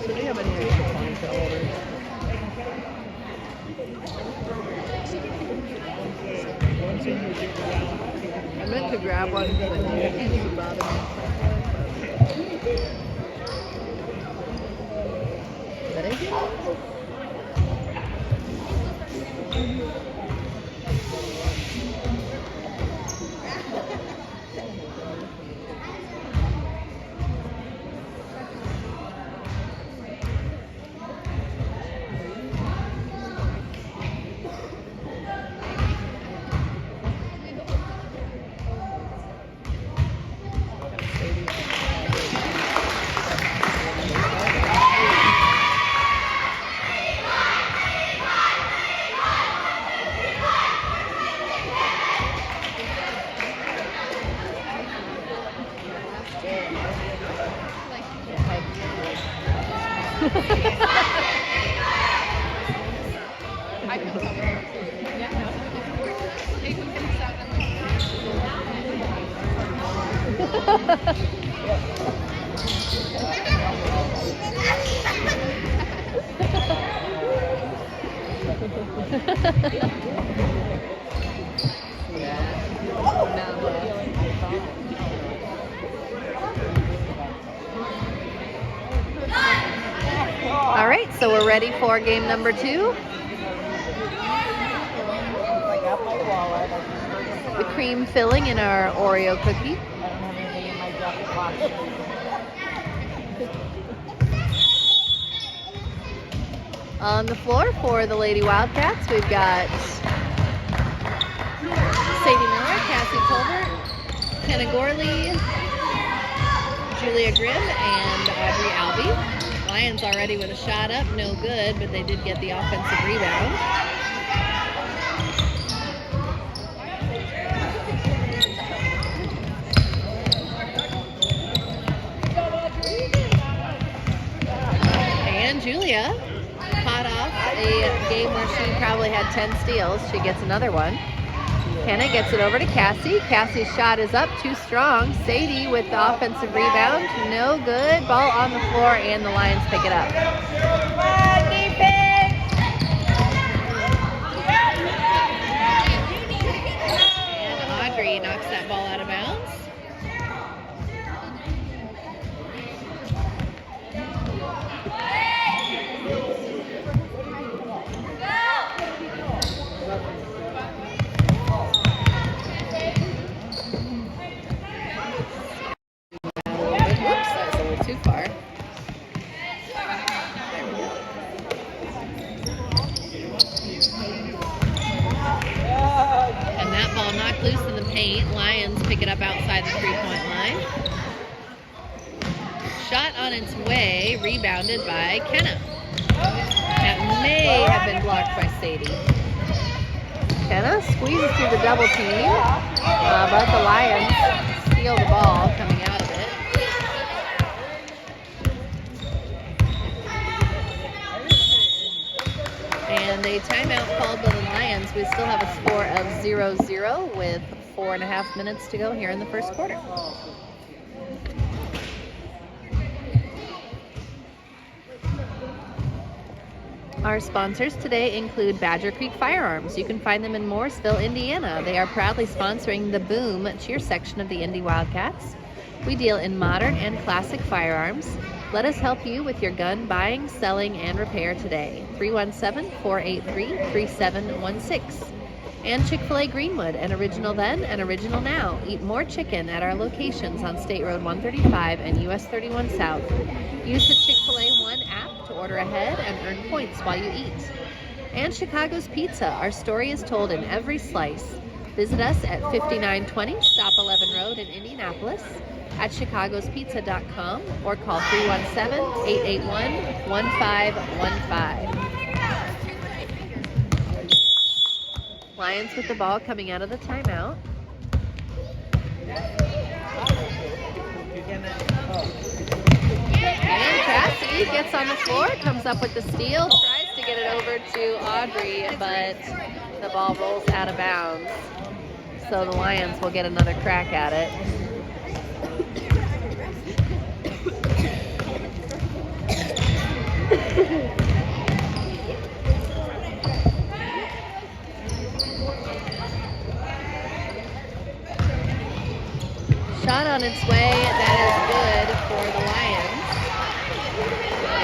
So do you have any extra ponytail holders? I meant to grab one because I knew it would bother me. Ready? All right, so we're ready for game number 2. The cream filling in our Oreo cookie. On the floor for the Lady Wildcats, we've got Sadie Miller, Cassie Colbert, Kenna Gorley, Julia Grimm, and Audrey Albee. Lions already with a shot up, no good, but they did get the offensive rebound. And Julia caught off a game where she probably had 10 steals. She gets another one. Kenna gets it over to Cassie. Cassie's shot is up, too strong. Sadie with the offensive rebound, no good. Ball on the floor, and the Lions pick it up. And Audrey knocks that ball out of bounds. Too far. And that ball knocked loose in the paint. Lions pick it up outside the 3-point line. Shot on its way, rebounded by Kenna. That may have been blocked by Sadie. Kenna squeezes through the double team, but the Lions steal the ball coming out of it. And a timeout called by the Lions. We still have a score of 0-0 with 4.5 minutes to go here in the first quarter. Our sponsors today include Badger Creek Firearms. You can find them in Mooresville, Indiana. They are proudly sponsoring the Boom cheer section of the Indy Wildcats. We deal in modern and classic firearms. Let us help you with your gun buying, selling, and repair today. 317-483-3716. And Chick-fil-A Greenwood, an original then, an original now. Eat more chicken at our locations on State Road 135 and US 31 South. Use the Chick-fil-A One app to order ahead and earn points while you eat. And Chicago's Pizza. Our story is told in every slice. Visit us at 5920 Stop 11 Road in Indianapolis, at chicagospizza.com, or call 317-881-1515. Lions with the ball coming out of the timeout. And Cassie gets on the floor, comes up with the steal, tries to get it over to Audrey, but the ball rolls out of bounds. So the Lions will get another crack at it. Shot on its way. That is good for the Lions.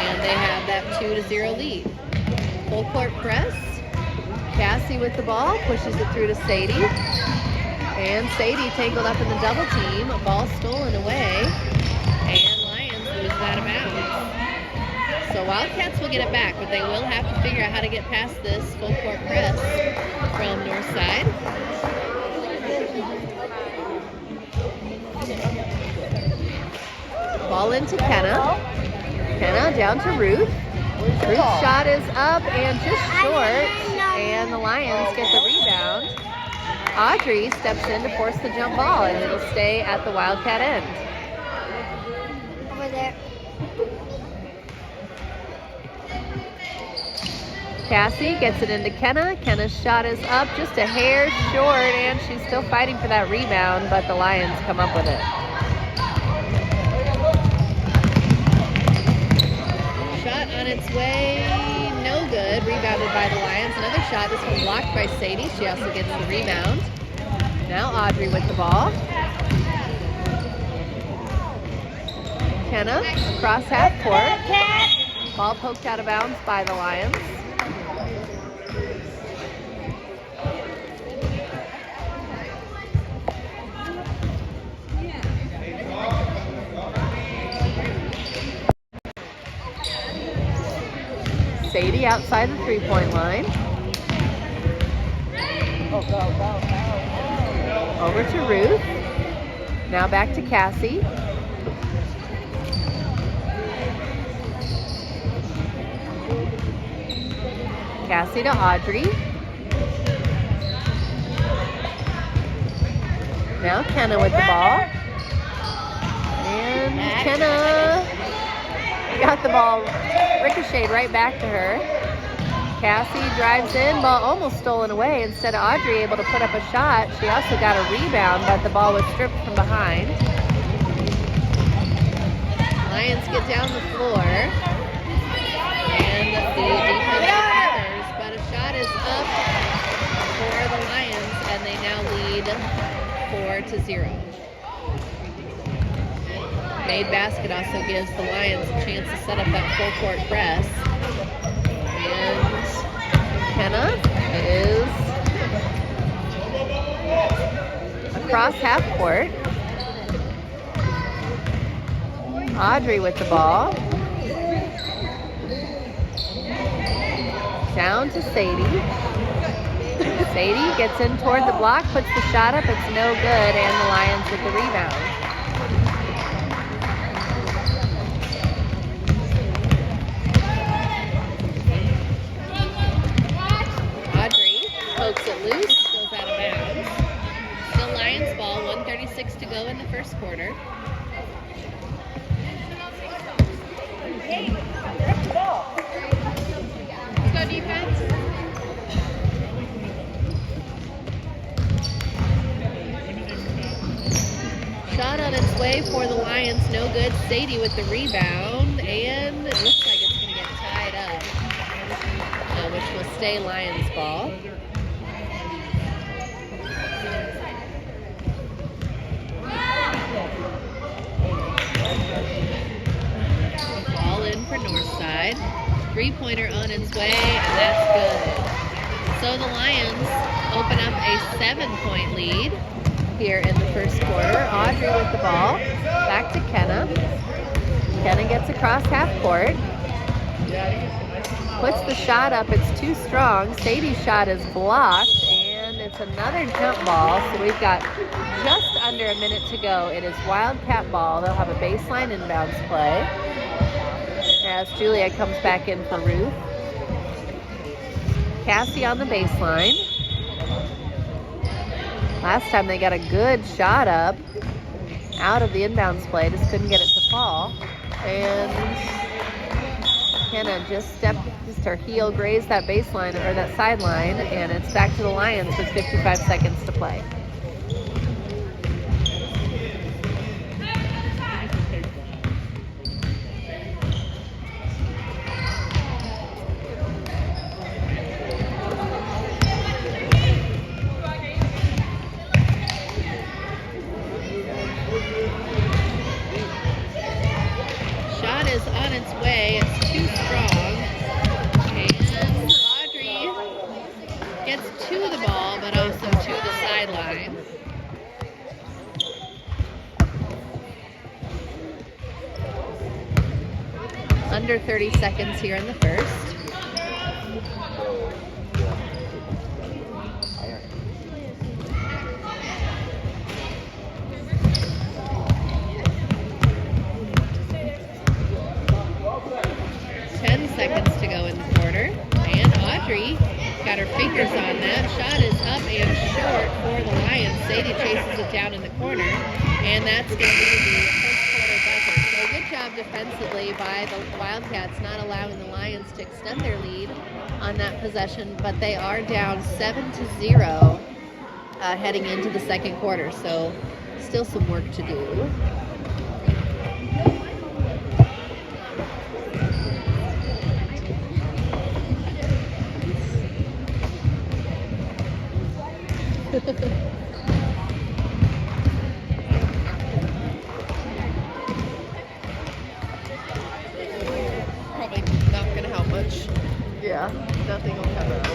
And they have that 2-0 lead. Full court press. Cassie with the ball, pushes it through to Sadie. And Sadie tangled up in the double team. Ball stolen away. And Lions lose that of bounds. So Wildcats will get it back, but they will have to figure out how to get past this full court press from Northside. Ball into Kenna. Kenna down to Ruth. Ruth's shot is up and just short, and the Lions get the rebound. Audrey steps in to force the jump ball, and it'll stay at the Wildcat end. Over there. Cassie gets it into Kenna. Kenna's shot is up, just a hair short, and she's still fighting for that rebound, but the Lions come up with it. Shot on its way, no good. Rebounded by the Lions. Another shot, this one blocked by Sadie. She also gets the rebound. Now Audrey with the ball. Kenna across half court. Ball poked out of bounds by the Lions. Sadie outside the three-point line. Over to Ruth. Now back to Cassie. Cassie to Audrey. Now Kenna with the ball. And Kenna got the ball ricocheted right back to her. Cassie drives in, ball almost stolen away. Instead of Audrey able to put up a shot, she also got a rebound, but the ball was stripped from behind. Lions get down the floor. And the defense recovers, but a shot is up for the Lions, and they now lead 4-0. Made basket also gives the Lions a chance to set up that full court press. And Kenna is across half court. Audrey with the ball. Down to Sadie. Sadie gets in toward the block, puts the shot up, it's no good, and the Lions with the rebound. Pokes it loose, goes out of bounds. Still Lions ball, 1:36 to go in the first quarter. Let's go defense. Shot on its way for the Lions, no good. Sadie with the rebound, and it looks like it's going to get tied up, which will stay Lions ball. Ball in for Northside. Three-pointer on its way, and that's good. So the Lions open up a 7-point lead here in the first quarter. Audrey with the ball. Back to Kenna. Kenna gets across half court. Puts the shot up. It's too strong. Sadie's shot is blocked, and it's another jump ball. So we've got just under a minute to go. It is Wildcat ball. They'll have a baseline inbounds play as Julia comes back in for Ruth. Cassie on the baseline. Last time they got a good shot up out of the inbounds play, just couldn't get it to fall. And Kenna just her heel grazed that baseline or that sideline, and it's back to the Lions with 55 seconds to play. is on its way. It's too strong. And Audrey gets to the ball, but also to the sideline. Under 30 seconds here in the first. Seconds to go in the quarter, and Audrey got her fingers on that. Shot is up and short for the Lions. Sadie chases it down in the corner, and that's going to be the first quarter buzzer. So good job defensively by the Wildcats, not allowing the Lions to extend their lead on that possession, but they are down 7-0 heading into the second quarter, so still some work to do. Probably not going to help much. Yeah, nothing will cover up.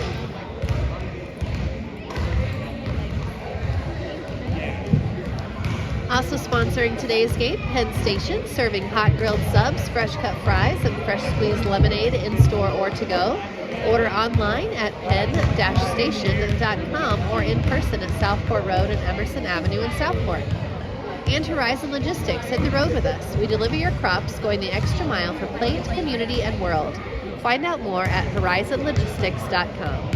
Also sponsoring today's game, Penn Station, serving hot grilled subs, fresh cut fries, and fresh squeezed lemonade in store or to go. Order online at penn-station.com or in person at Southport Road and Emerson Avenue in Southport. And Horizon Logistics, hit the road with us. We deliver your crops going the extra mile for plate, community, and world. Find out more at horizonlogistics.com.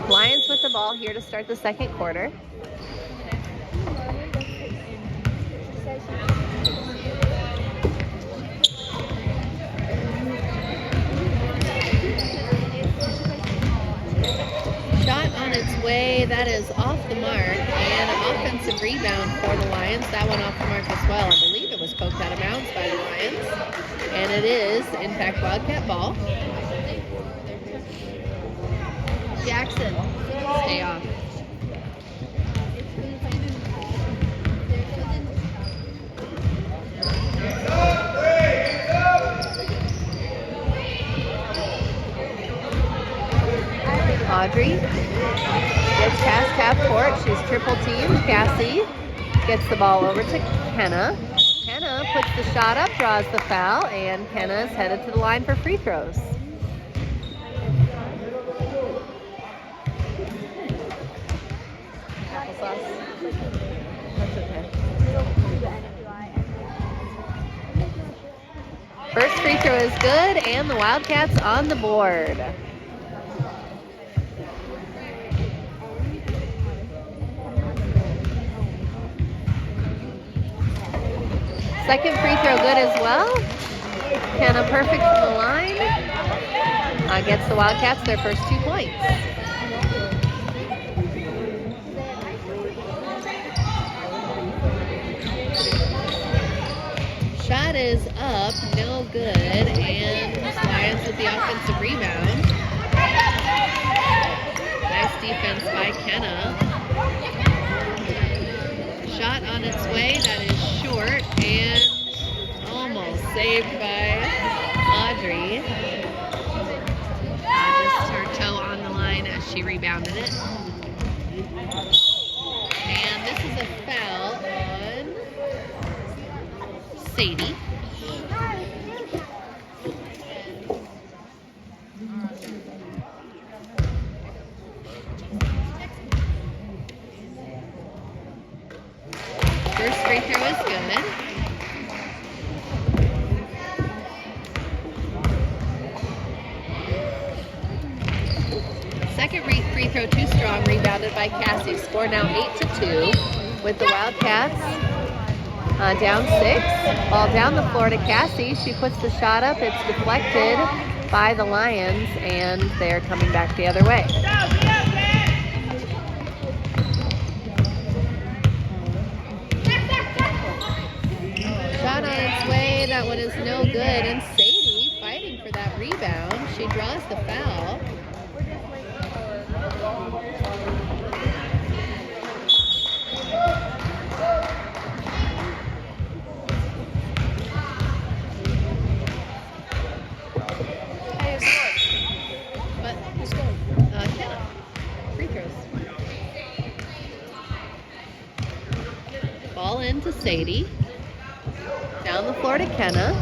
Lions with the ball here to start the second quarter. Shot on its way, that is off the mark, and an offensive rebound for the Lions. That went off the mark as well. I believe it was poked out of bounds by the Lions, and it is, in fact, Wildcat ball. Jackson, stay off. Audrey gets past half court. She's triple teamed. Cassie gets the ball over to Kenna. Kenna puts the shot up, draws the foul, and Kenna is headed to the line for free throws. That's okay. First free throw is good, and the Wildcats on the board. Second free throw good as well. Kenna perfect from the line. Gets the Wildcats their first 2 points. Shot is up, no good, and Lions with the offensive rebound. Nice defense by Kenna. Shot on its way, that is short, and almost saved by Audrey. Just her toe on the line as she rebounded it. And this is a foul on Sadie. First free throw is good. throw too strong, rebounded by Cassie. Score now 8-2 with the Wildcats down 6. Ball down the floor to Cassie. She puts the shot up. It's deflected by the Lions, and they're coming back the other way. Shot on its way. That one is no good. And Sadie fighting for that rebound. She draws the foul. But who's going? Kenna. Free throws. Ball into Sadie. Down the floor to Kenna.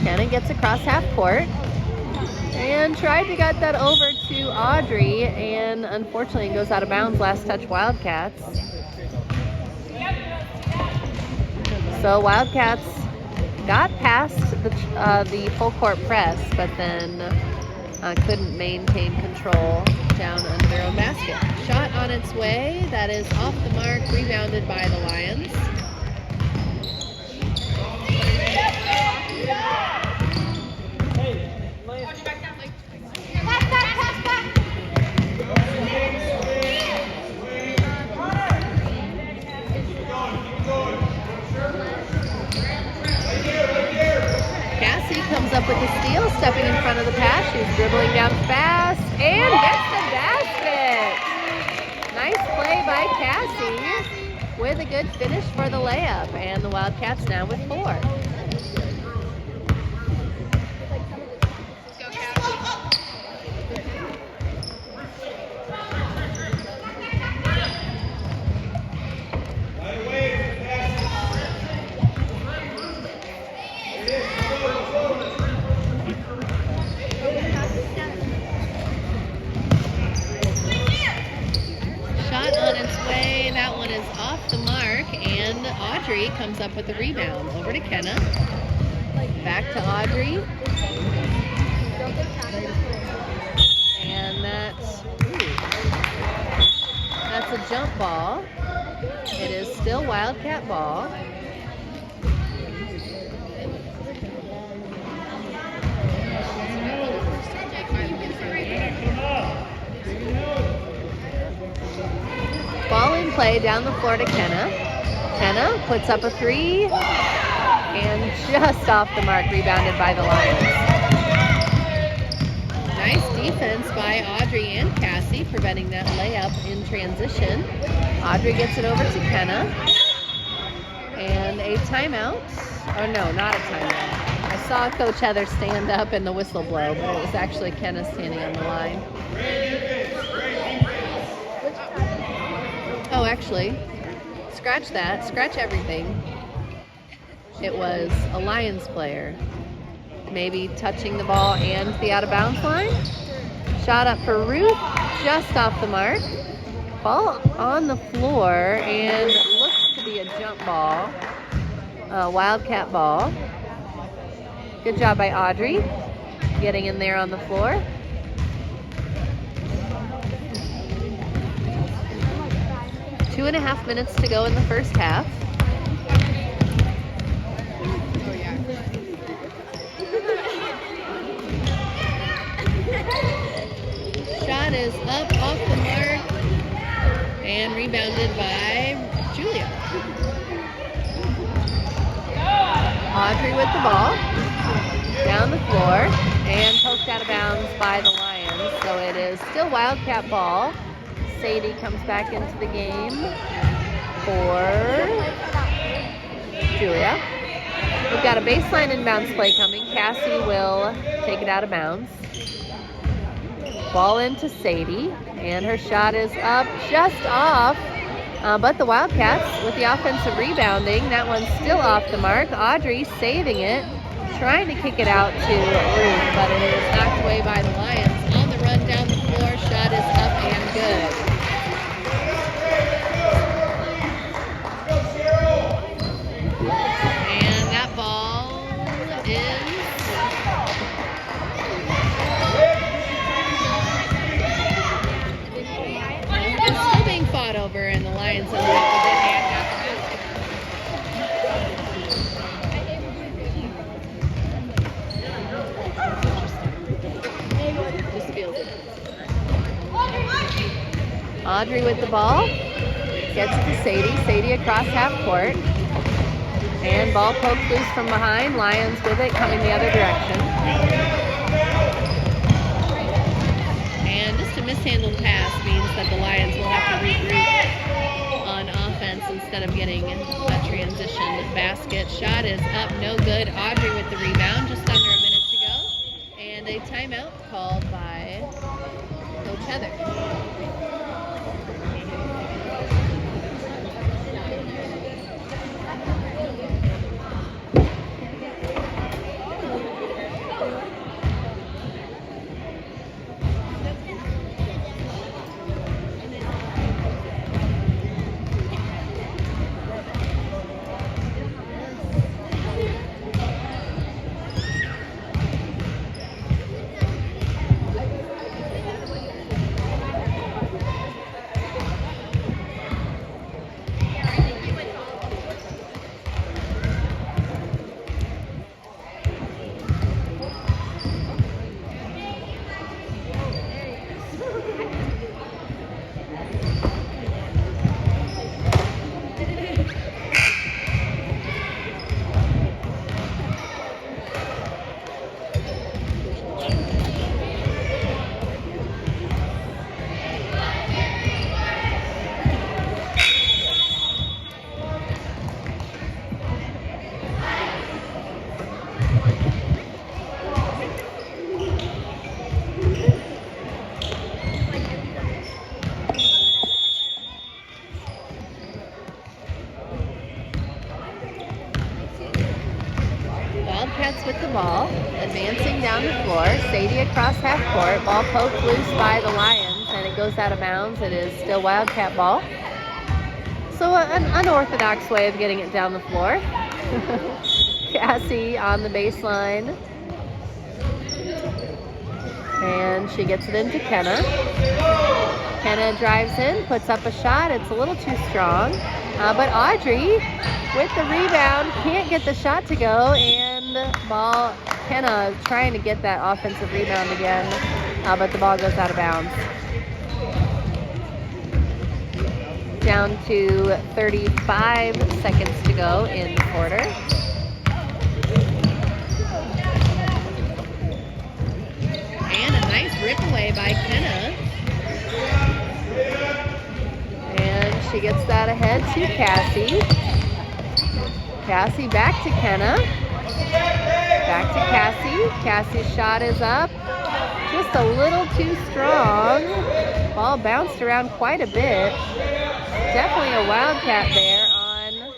Kenna gets across half court and tried to get that over to Audrey, and unfortunately it goes out of bounds. Last touch Wildcats. So Wildcats got past the full court press, but then couldn't maintain control down under their own basket. Shot on its way. That is off the mark. Rebounded by the Lions. Cassie comes up with a steal, stepping in front of the pass. She's dribbling down fast and gets the basket. Nice play by Cassie with a good finish for the layup, and the Wildcats now with 4. That one is off the mark, and Audrey comes up with the rebound. Over to Kenna. Back to Audrey. And that's a jump ball. It is still Wildcat ball. Ball in play down the floor to Kenna. Kenna puts up a 3 and just off the mark, rebounded by the Lions. Nice defense by Audrey and Cassie, preventing that layup in transition. Audrey gets it over to Kenna. And a timeout. Oh no, not a timeout. I saw Coach Heather stand up and the whistle blow, but it was actually Kenna standing on the line. Oh, actually, scratch that. Scratch everything. It was a Lions player maybe touching the ball and the out-of-bounds line. Shot up for Ruth, just off the mark. Ball on the floor, and looks to be a jump ball. Wildcat ball. Good job by Audrey getting in there on the floor. Two and a half minutes to go in the first half. Shot is up off the mark and rebounded by Julia. Audrey with the ball down the floor and poked out of bounds by the Lions. So it is still Wildcat ball. Sadie comes back into the game for Julia. We've got a baseline inbounds play coming. Cassie will take it out of bounds. Ball into Sadie, and her shot is up just off. But the Wildcats with the offensive rebounding. That one's still off the mark. Audrey saving it, trying to kick it out to Ruth, but it is knocked away by the Lions. On the run down the floor, shot is up and good. And that ball is Audrey with the ball. Gets it to Sadie. Sadie across half court. And ball poked loose from behind. Lions with it, coming the other direction. And just a mishandled pass means that the Lions will have to regroup on offense instead of getting a transition basket. Shot is up, no good. Audrey with the rebound, just under a minute to go. And a timeout called by Coach Heather. Wildcats with the ball, advancing down the floor. Sadie across half court. Ball poked loose by the Lions, and it goes out of bounds. It is still Wildcat ball. So an unorthodox way of getting it down the floor. Cassie on the baseline. And she gets it into Kenna. Kenna drives in, puts up a shot. It's a little too strong. But Audrey with the rebound can't get the shot to go, and ball, Kenna trying to get that offensive rebound again, but the ball goes out of bounds. Down to 35 seconds to go in the quarter. And a nice rip away by Kenna. And she gets that ahead to Cassie. Cassie back to Kenna. Back to Cassie. Cassie's shot is up. Just a little too strong. Ball bounced around quite a bit. Definitely a Wildcat there on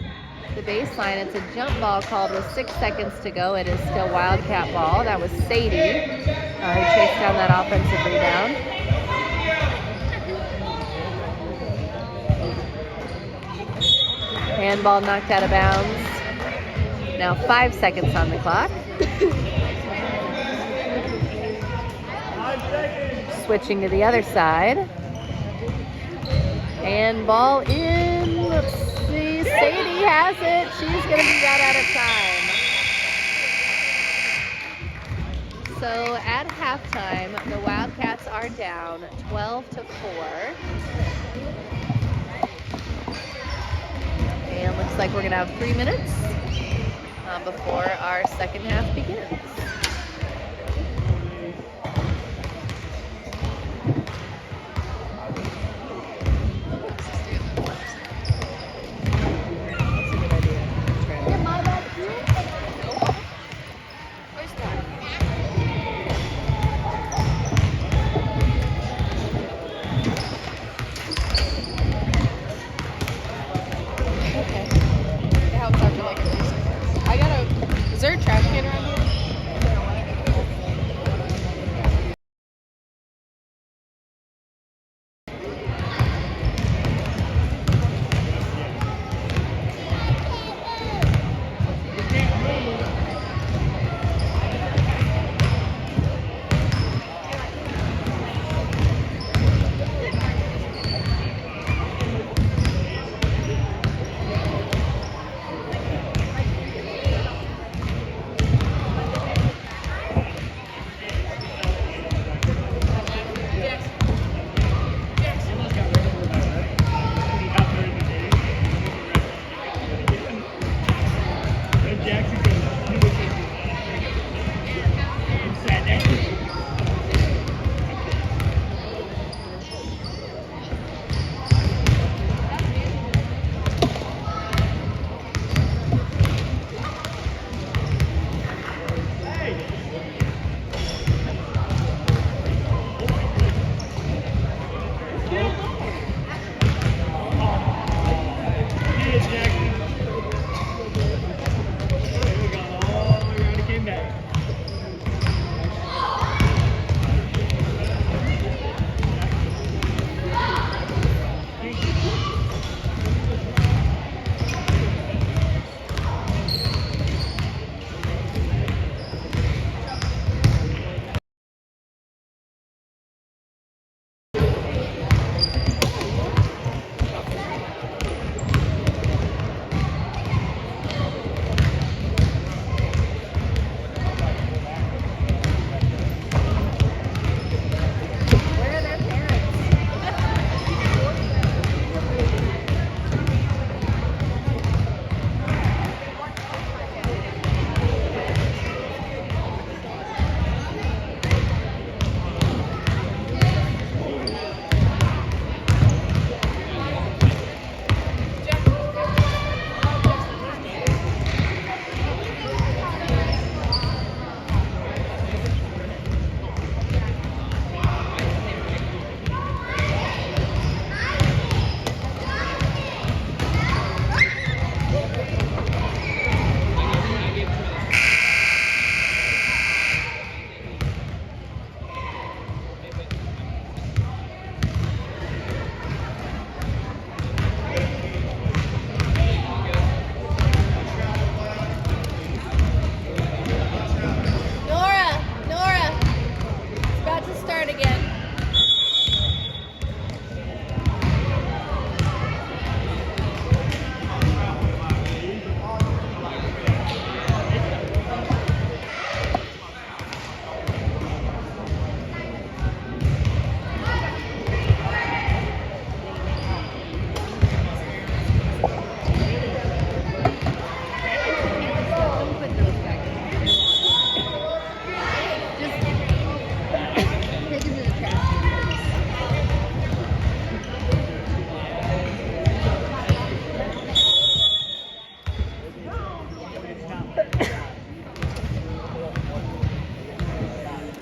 the baseline. It's a jump ball called with 6 seconds to go. It is still Wildcat ball. That was Sadie who chased down that offensive rebound. Handball knocked out of bounds. Now 5 seconds on the clock. Switching to the other side. And ball in. Let's see. Sadie has it. She's going to be out of time. So at halftime, the Wildcats are down 12-4. And looks like we're going to have 3 minutes before our second half begins. Is there a trash can around here?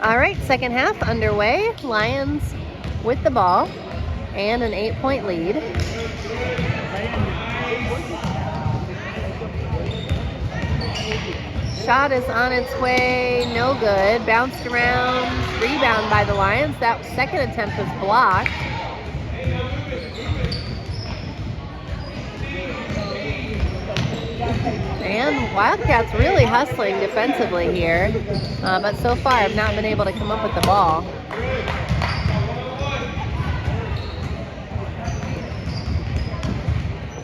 All right, second half underway. Lions with the ball and an 8-point lead. Shot is on its way, no good. Bounced around, rebound by the Lions. That second attempt was blocked. And Wildcats really hustling defensively here, but so far have not been able to come up with the ball.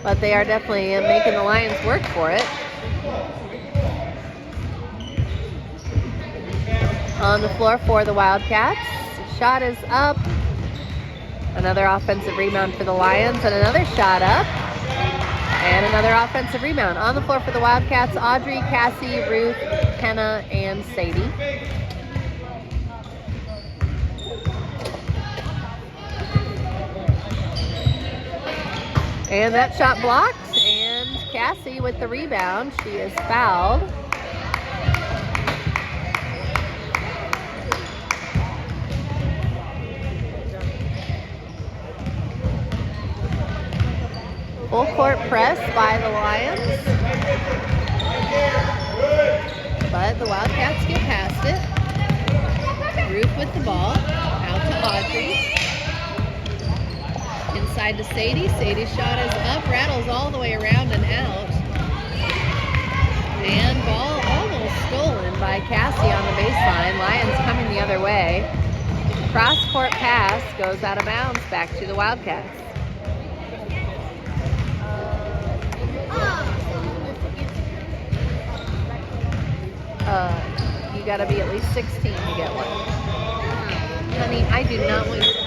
But they are definitely making the Lions work for it. On the floor for the Wildcats. Shot is up. Another offensive rebound for the Lions, and another shot up. And another offensive rebound. On the floor for the Wildcats, Audrey, Cassie, Ruth, Kenna, and Sadie. And that shot blocked, and Cassie with the rebound. She is fouled. Full court press by the Lions. But the Wildcats get past it. Ruth with the ball. Out to Audrey. Inside to Sadie. Sadie's shot is up. Rattles all the way around and out. And ball almost stolen by Cassie on the baseline. Lions coming the other way. Cross court pass goes out of bounds back to the Wildcats. You gotta be at least 16 to get one. Honey, I do not want you to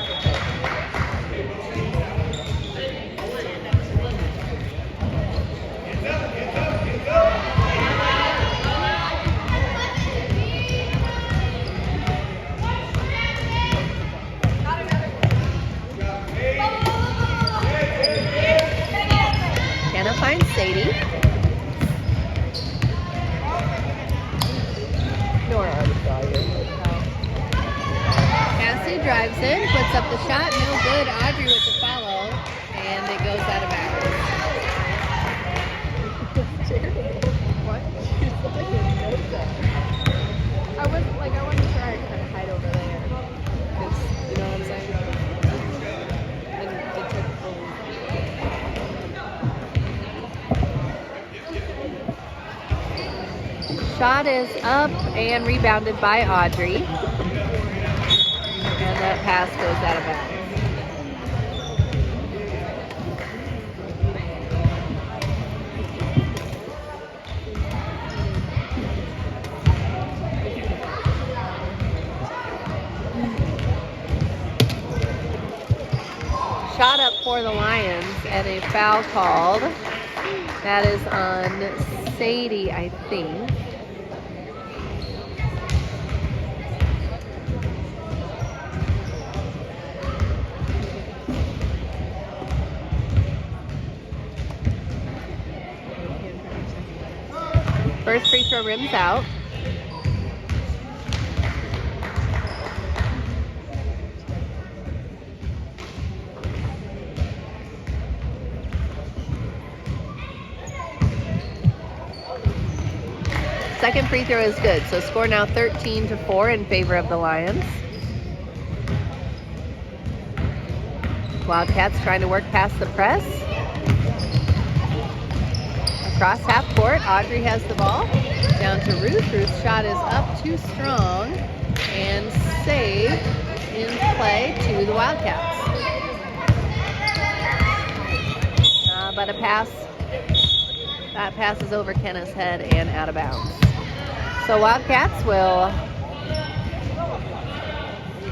Kenna finds Sadie. Cassie drives in, puts up the shot, no good. Audrey with the follow, and it goes out of bounds. What? I wasn't sure I could hide over there. Because, you know what I'm saying? And it took Shot is up and rebounded by Audrey. And that pass goes out of bounds. Shot up for the Lions and a foul called. That is on Sadie, I think. First free throw rims out. Second free throw is good, so score now 13-4 in favor of the Lions. Wildcats trying to work past the press. Across half court, Audrey has the ball. Down to Ruth. Ruth's shot is up too strong and saved in play to the Wildcats. But that pass is over Kenna's head and out of bounds. So Wildcats will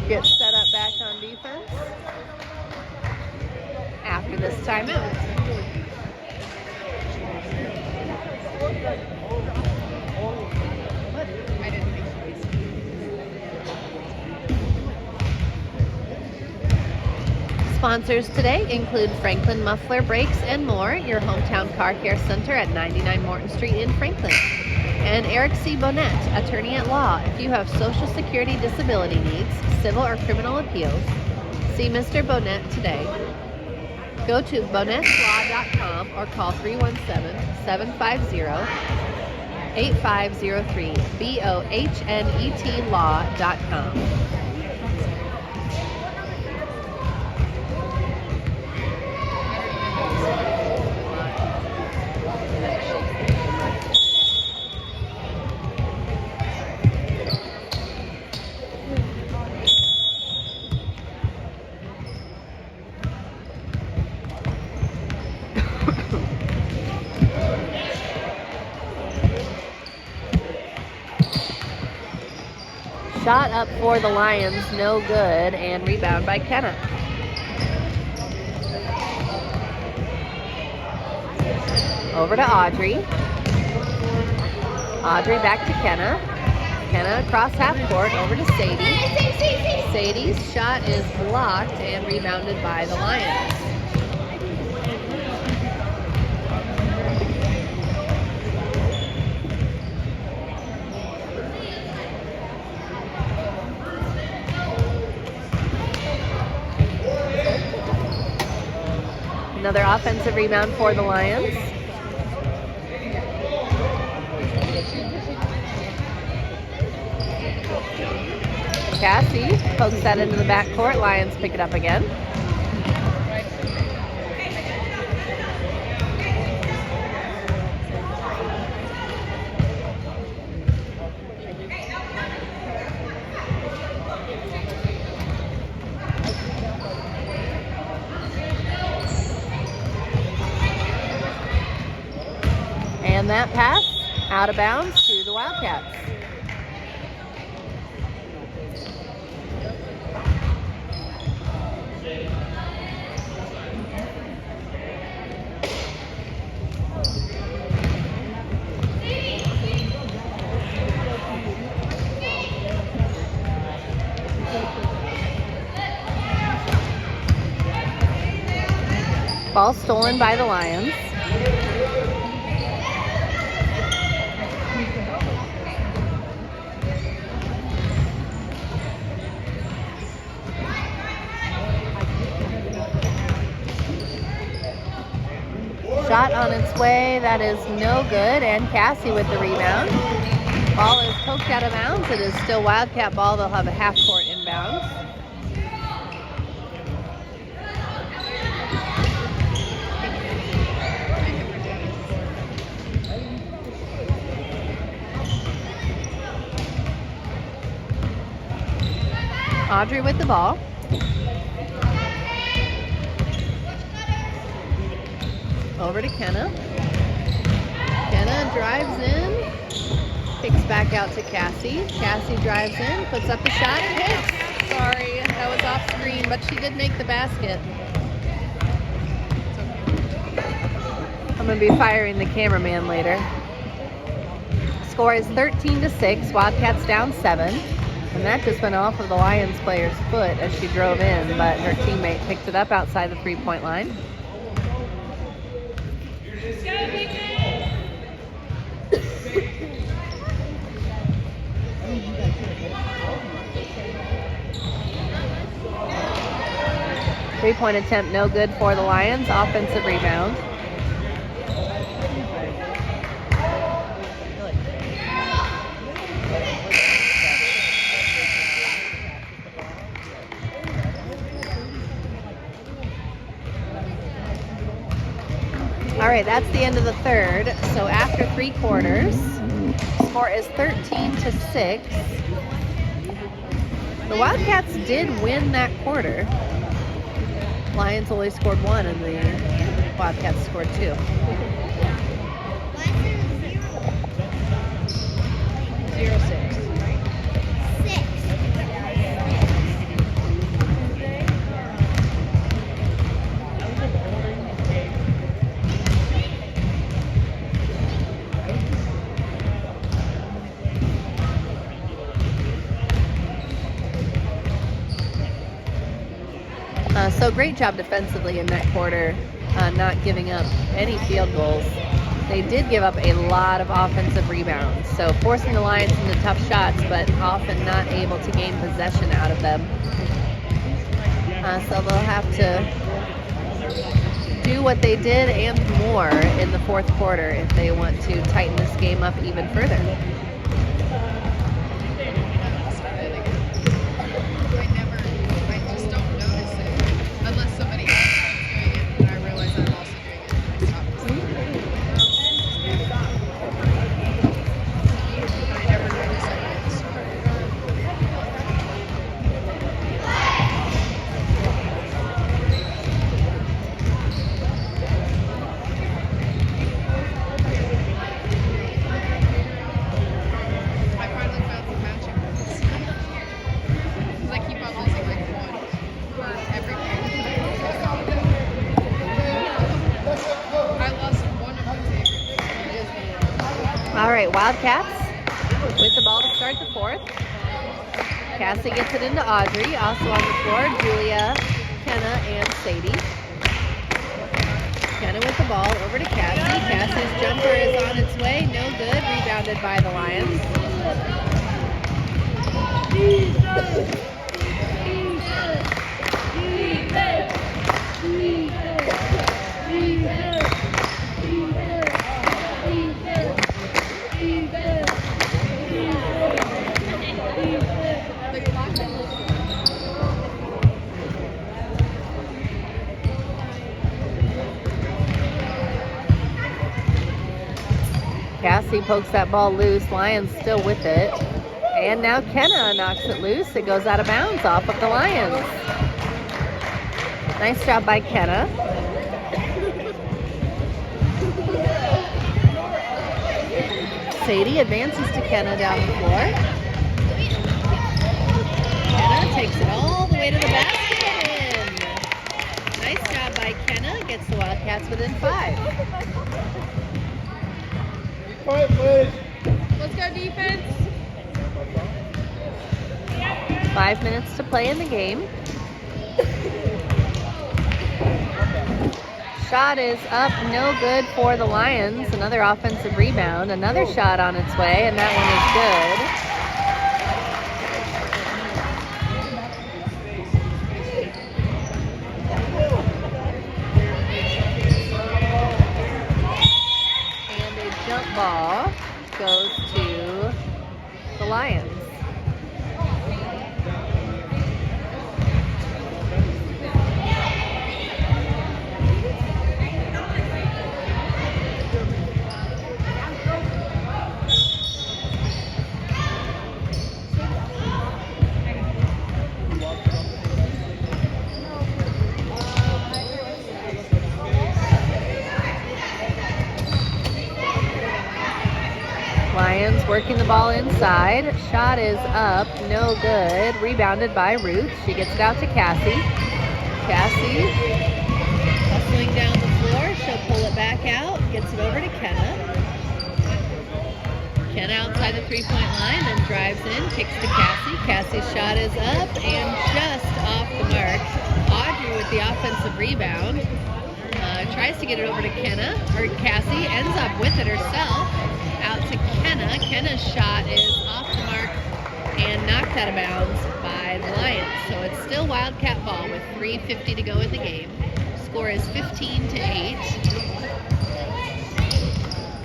get set up back on defense after this timeout. Sponsors today include Franklin Muffler Brakes and more, your hometown car care center at 99 Morton Street in Franklin. And Eric C. Bonnet, attorney at law. If you have Social Security disability needs, civil or criminal appeals, see Mr. Bonnet today. Go to bonnetslaw.com or call 317-750-8503, BOHNET law.com. Shot up for the Lions, no good, and rebound by Kenna. Over to Audrey. Audrey back to Kenna. Kenna across half court, over to Sadie. Sadie's shot is blocked and rebounded by the Lions. Another offensive rebound for the Lions. Cassie pokes that into the backcourt. Lions pick it up again. And that pass out of bounds to the Wildcats. Ball stolen by the Lions. Shot on its way, that is no good, and Cassie with the rebound. Ball is poked out of bounds. It is still Wildcat ball. They'll have a half-court inbound. Audrey with the ball. Over to Kenna. Kenna drives in, kicks back out to Cassie. Cassie drives in, puts up the shot and hits. Sorry, that was off screen, but she did make the basket. I'm going to be firing the cameraman later. Score is 13-6. Wildcats down 7. And that just went off of the Lions player's foot as she drove in, but her teammate picked it up outside the three-point line. Three-point attempt no good for the Lions. Offensive rebound. All right, that's the end of the third. So after 3 quarters, score is 13-6. The Wildcats did win that quarter. Lions only scored 1 and the Wildcats scored 2. 0-6. So great job defensively in that quarter, not giving up any field goals. They did give up a lot of offensive rebounds, so forcing the Lions into tough shots, but often not able to gain possession out of them. So they'll have to do what they did and more in the fourth quarter if they want to tighten this game up even further. I just don't notice it unless somebody else is doing it and I realize I'm also doing it. I stop listening. I never notice it when it started. I finally found the matching ones. Because I keep on losing like one for every game. I lost one of my favorites. All right, Wildcats with the ball to start the fourth. Cassie gets it into Audrey. Also on the floor, Julia, Kenna, and Sadie. Kenna with the ball over to Cassie. Cassie's jumper is on its way. No good. Rebounded by the Lions. Cassie pokes that ball loose. Lions still with it. And now Kenna knocks it loose. It goes out of bounds off of the Lions. Nice job by Kenna. Sadie advances to Kenna down the floor. Kenna takes it all the way to the basket and in. Nice job by Kenna. Gets the Wildcats within 5. Let's go defense. 5 minutes to play in the game. Shot is up, no good for the Lions. Another offensive rebound. Another shot on its way, and that one is good. And a jump ball goes to the Lions. Lions working the ball inside. Shot is up, no good. Rebounded by Ruth. She gets it out to Cassie. Cassie hustling down the floor. She'll pull it back out. Gets it over to Kenna. Kenna outside the three-point line, then drives in, kicks to Cassie. Cassie's shot is up and just off the mark. Audrey with the offensive rebound. Tries to get it over to Kenna, or Cassie, ends up with it herself. Out to Kenna. Kenna's shot is off the mark and knocked out of bounds by the Lions. So it's still Wildcat ball with 3:50 to go in the game. Score is 15-8.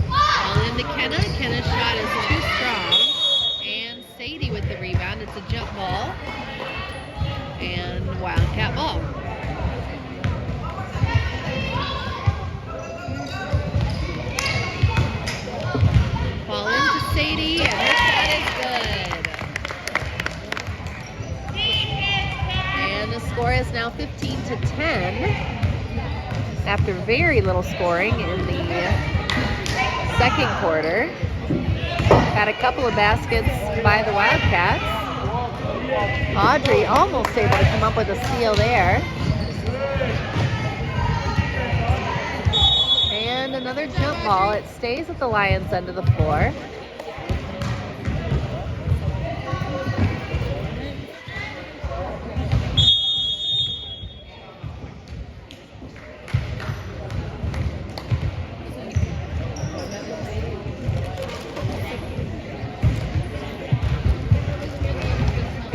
Ball into Kenna. Kenna's shot is too strong. And Sadie with the rebound. It's a jump ball. And Wildcat ball. Ball into Sadie, and her shot is good. And the score is now 15-10 after very little scoring in the second quarter. Had a couple of baskets by the Wildcats. Audrey almost able to come up with a steal there. And another jump ball. It stays at the Lions' end of the floor.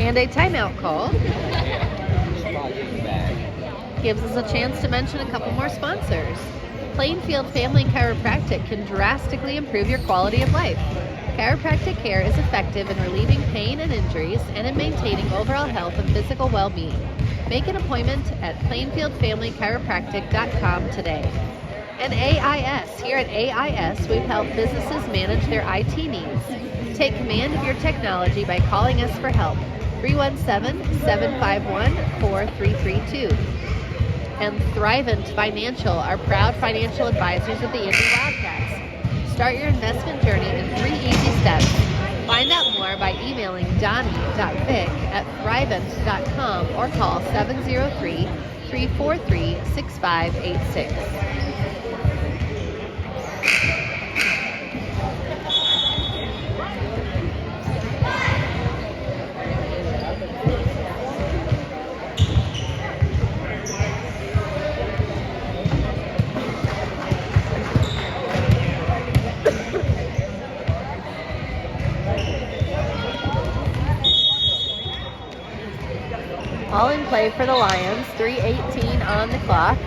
And a timeout call gives us a chance to mention a couple more sponsors. Plainfield Family Chiropractic can drastically improve your quality of life. Chiropractic care is effective in relieving pain and injuries and in maintaining overall health and physical well-being. Make an appointment at plainfieldfamilychiropractic.com today. And AIS. Here at AIS, we've helped businesses manage their IT needs. Take command of your technology by calling us for help. 317-751-4332. And Thrivent Financial are proud financial advisors of the Indy Wildcats. Start your investment journey in 3 easy steps. Find out more by emailing donnie.vick@thrivent.com or call 703-343-6586. All in play for the Lions, 3:18 on the clock.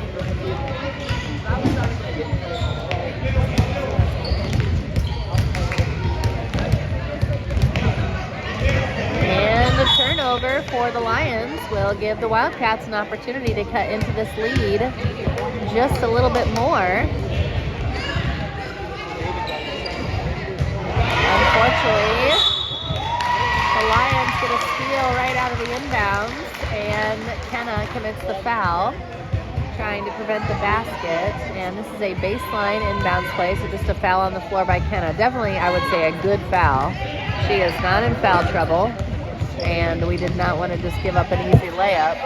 And the turnover for the Lions will give the Wildcats an opportunity to cut into this lead just a little bit more. Unfortunately, the Lions get a steal right out of the inbounds, and Kenna commits the foul, trying to prevent the basket. And this is a baseline inbounds play, so just a foul on the floor by Kenna. Definitely, I would say, a good foul. She is not in foul trouble, and we did not want to just give up an easy layup.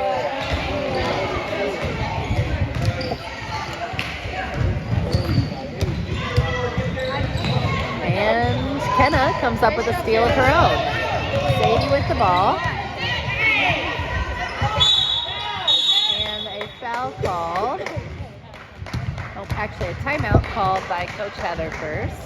And Kenna comes up with a steal of her own. Sadie with the ball. And a foul called. Oh, actually a timeout called by Coach Heather first.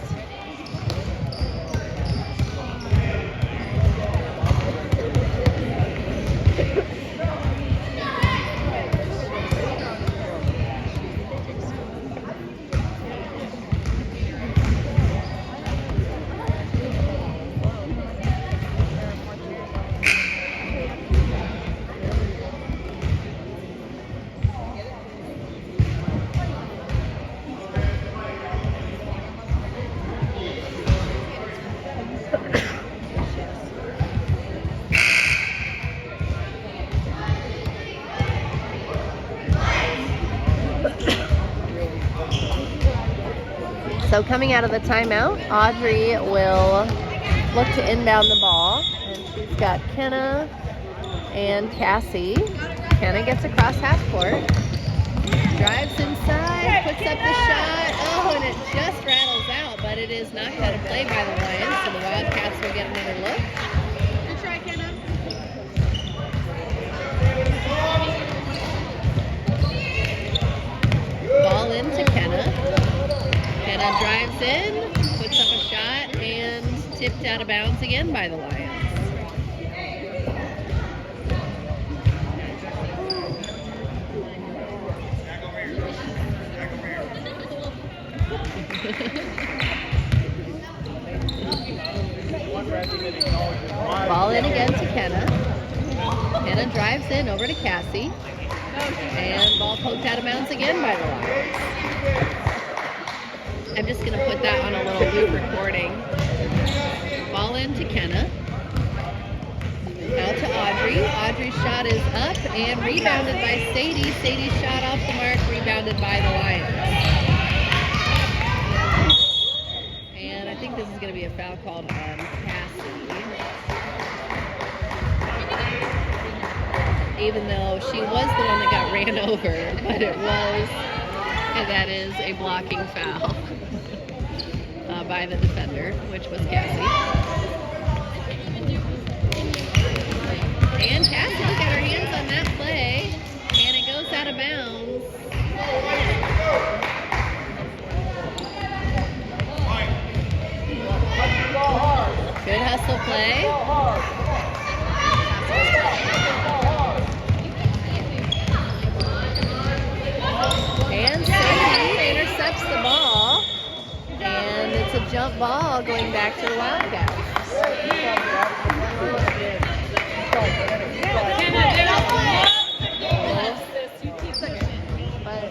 So coming out of the timeout, Audrey will look to inbound the ball. And she's got Kenna and Cassie. Kenna gets across half court. Drives inside, puts up the shot. Oh, and it just rattles out, but it is knocked out of play by the Lions. So the Wildcats will get another look. Good try, Kenna. Ball into Kenna. Kenna drives in, puts up a shot, and tipped out of bounds again by the Lions. Ball in again to Kenna. Kenna drives in over to Cassie. And ball poked out of bounds again by the Lions. I'm just going to put that on a little loop recording. Ball in to Kenna. Out to Audrey. Audrey's shot is up and rebounded by Sadie. Sadie's shot off the mark, rebounded by the Lions. And I think this is going to be a foul called on Cassie. Even though she was the one that got ran over, but it was, and that is a blocking foul by the defender, which was Cassie. And Cassie got her hands on that play, and it goes out of bounds. Good hustle play. jump ball going back to the Wildcats. But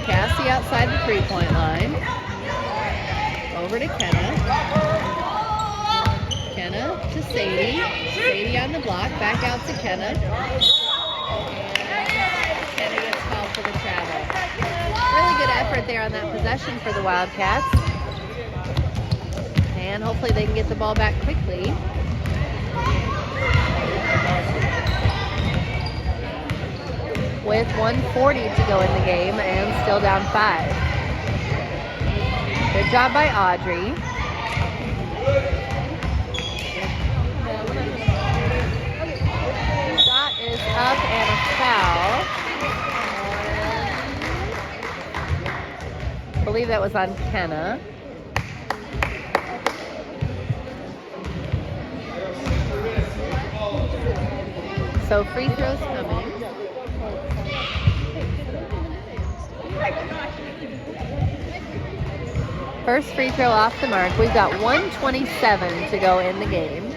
Cassie outside the 3-point line. Over to Kenna. Kenna to Sadie. Sadie on the block. Back out to Kenna. And Kenna gets called for the travel. Really good effort there on that possession for the Wildcats. And hopefully they can get the ball back quickly. With 1:40 to go in the game and still down 5. Good job by Audrey. Shot is up and a foul. I believe that was on Kenna. So free throws coming. First free throw off the mark. We've got 1:27 to go in the game.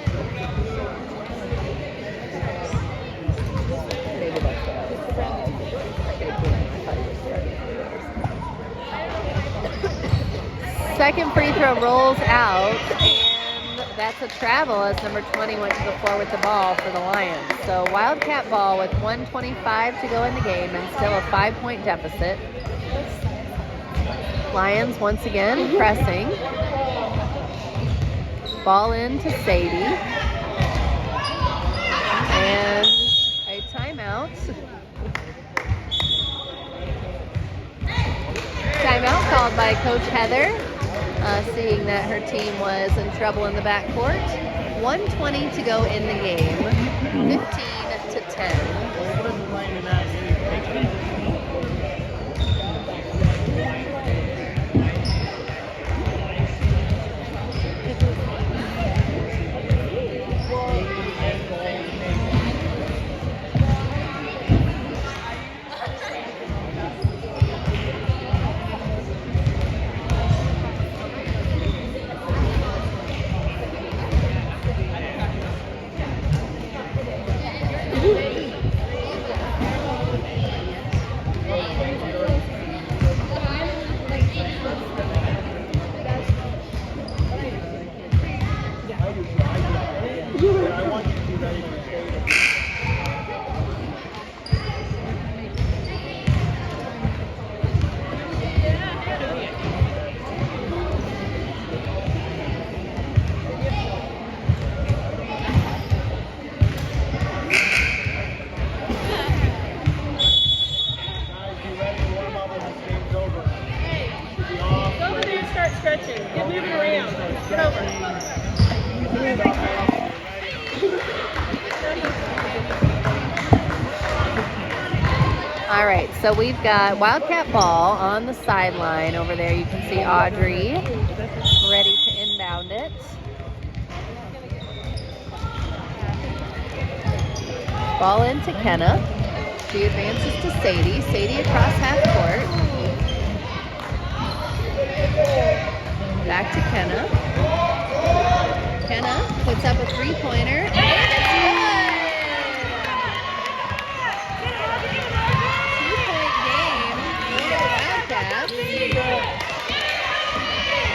Second free throw rolls out, and that's a travel as number 20 went to the floor with the ball for the Lions. So Wildcat ball with 1:25 to go in the game and still a 5-point deficit. Lions once again pressing. Ball in to Sadie. And a timeout. Timeout called by Coach Heather, seeing that her team was in trouble in the backcourt. 1:20 to go in the game. 15-10. All right, so we've got Wildcat ball on the sideline over there. You can see Audrey ready to inbound it. Ball into Kenna. She advances to Sadie. Sadie across half court. Back to Kenna. Kenna puts up a 3-pointer. And it's good! 2-point game for the Wildcats.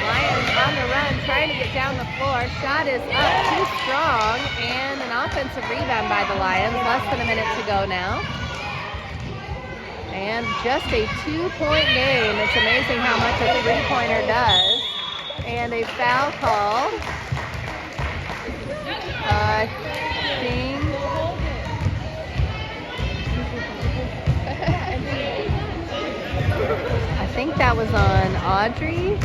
Lions on the run, trying to get down the floor. Shot is up, too strong, and an offensive rebound by the Lions. Less than a minute to go now. And just a 2-point game. It's amazing how much a 3-pointer does. And a foul call. I think that was on Audrey.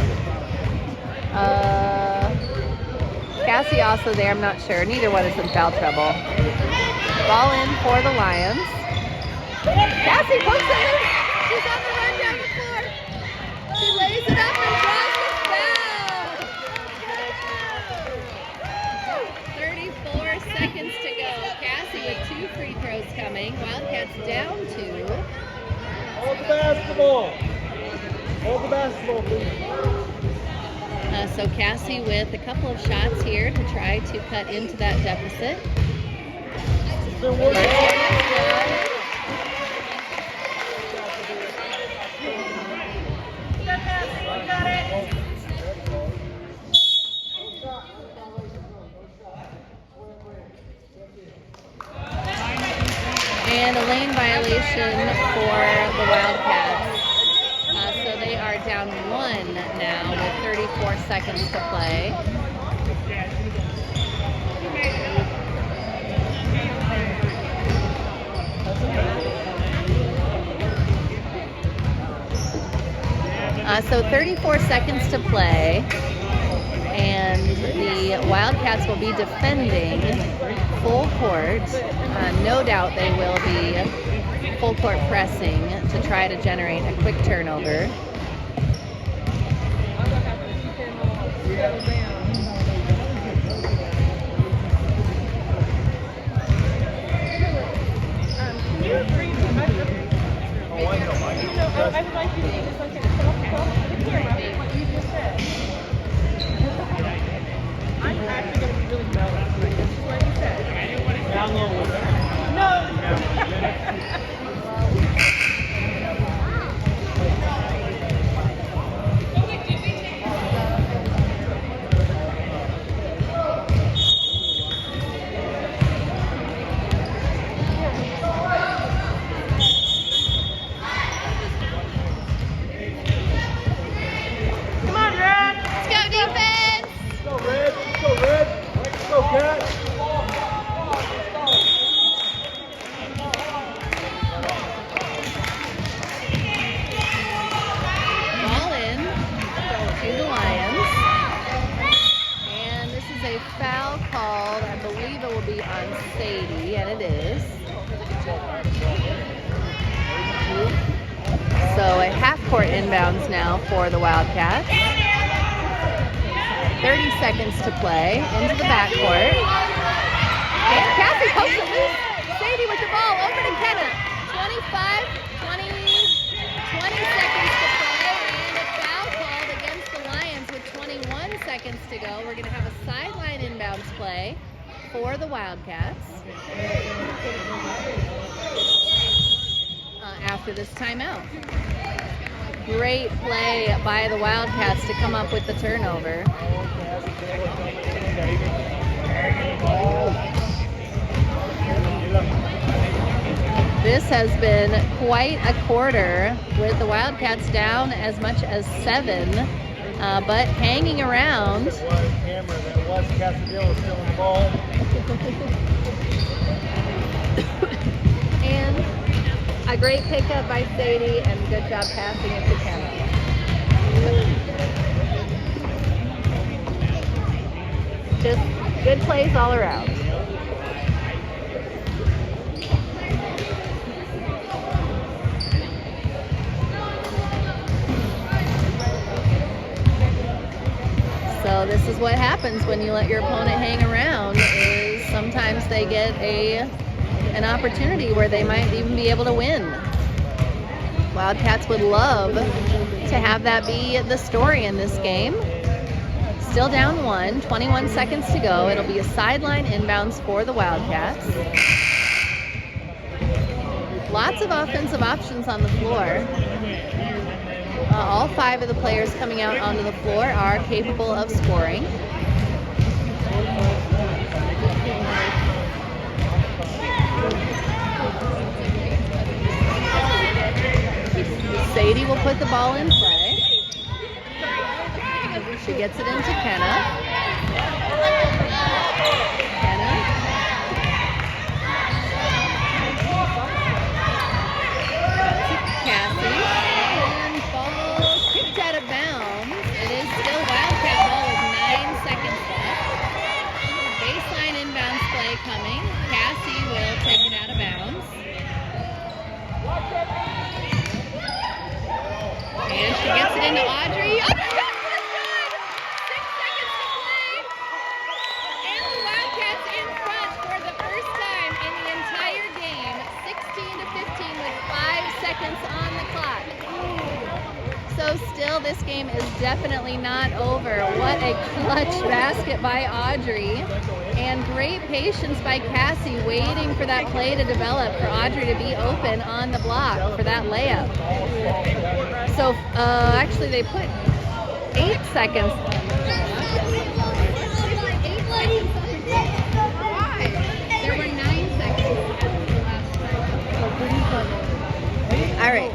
Cassie also there, I'm not sure. Neither one is in foul trouble. Ball in for the Lions. Cassie pokes it in. She's on the run down the floor. She lays it up and draws the foul. 34 seconds to go. Cassie with 2 free throws coming. Wildcats down. basketball. Hold the basketball, please. So Cassie with a couple of shots here to try to cut into that deficit. It's been working. And a lane violation for the Wildcats. So they are down 1 now with 34 seconds to play. So 34 seconds to play, and the Wildcats will be defending full court. No doubt they will be full court pressing to try to generate a quick turnover. I would like you to just look at the camera, what you just said. I'm actually going to be really proud of you. This is what you said. No. Ball in to the Lions. And this is a foul called, I believe it will be on Sadie, and it is. So a half-court inbounds now for the Wildcats. 30 seconds to play into the backcourt. And Cassie pokes it loose. Sadie with the ball over to Kenna. 25, 20 seconds to play, and a foul called against the Lions with 21 seconds to go. We're going to have a sideline inbounds play for the Wildcats after this timeout. Great play by the Wildcats to come up with the turnover. This has been quite a quarter with the Wildcats down as much as 7, but hanging around. And a great pickup by Sadie and good job passing it to Kenna. Just good plays all around. So this is what happens when you let your opponent hang around, is sometimes they get an opportunity where they might even be able to win. Wildcats would love to have that be the story in this game. Still down 1, 21 seconds to go. It'll be a sideline inbounds for the Wildcats. Lots of offensive options on the floor. All 5 of the players coming out onto the floor are capable of scoring. Sadie will put the ball in play. She gets it into Kenna. Cassie. And ball kicked out of bounds. It is still Wildcat ball with 9 seconds left. Baseline inbounds play coming. Cassie will take it out of bounds. And she gets it into Audrey. Oh my God, what a shot! 6 seconds to play. And the Wildcats in front for the first time in the entire game. 16-15 with 5 seconds on the clock. goes still. This game is definitely not over. What a clutch basket by Audrey. And great patience by Cassie, waiting for that play to develop for Audrey to be open on the block for that layup. So actually they put 8 seconds. There were 9 seconds. All right.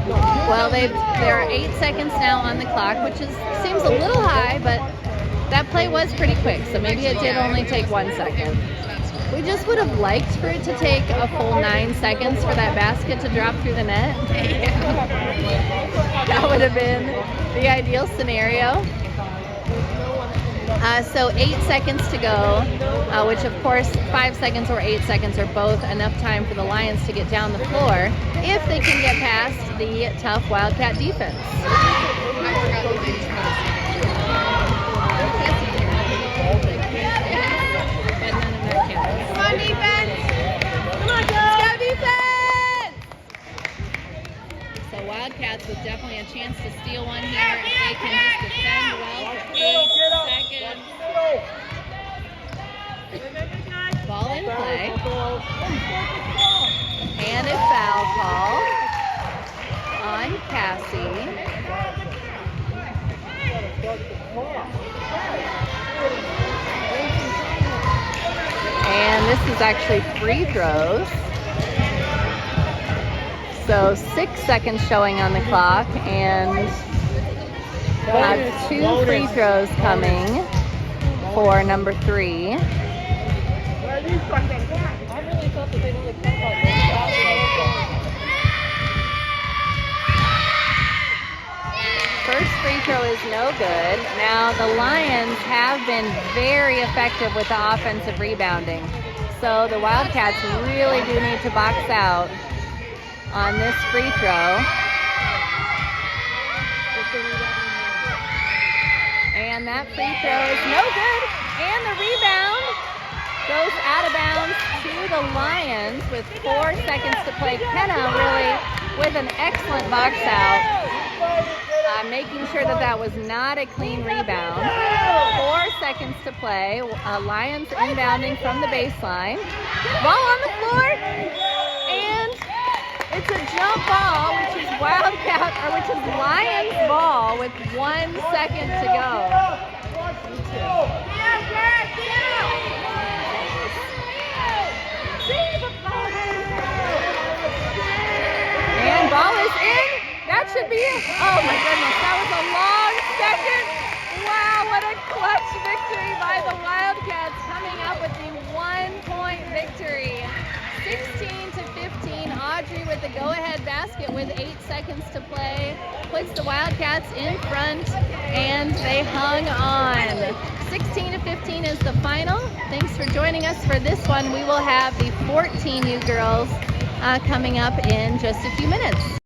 Well, there are 8 seconds now on the clock, which seems a little high, but that play was pretty quick, so maybe it did only take 1 second. We just would have liked for it to take a full 9 seconds for that basket to drop through the net. That would have been the ideal scenario. So 8 seconds to go, which of course 5 seconds or 8 seconds are both enough time for the Lions to get down the floor if they can get past the tough Wildcat defense. Come on, defense! Come on, go defense! So Wildcats with definitely a chance to steal one here if they can just defend well for 8 seconds. Ball in play. And a foul call on Cassie. And this is actually free throws. So 6 seconds showing on the clock, and we'll have 2 free throws coming for number 3. I really thought that they didn't look First free throw is no good. Now the Lions have been very effective with the offensive rebounding. So the Wildcats really do need to box out on this free throw. And that free throw is no good. And the rebound goes out of bounds to the Lions with 4 seconds to play. Kenna really with an excellent box out. Making sure that was not a clean rebound. 4 seconds to play. Lions inbounding from the baseline. Ball on the floor. And it's a jump ball, which is Lions ball with 1 second to go. And ball is in. That should be it. Oh my goodness, that was a long second. Wow, what a clutch victory by the Wildcats, coming up with the 1-point victory. 16-15, Audrey with the go-ahead basket with 8 seconds to play. Puts the Wildcats in front, and they hung on. 16-15 is the final. Thanks for joining us for this one. We will have the 14U girls coming up in just a few minutes.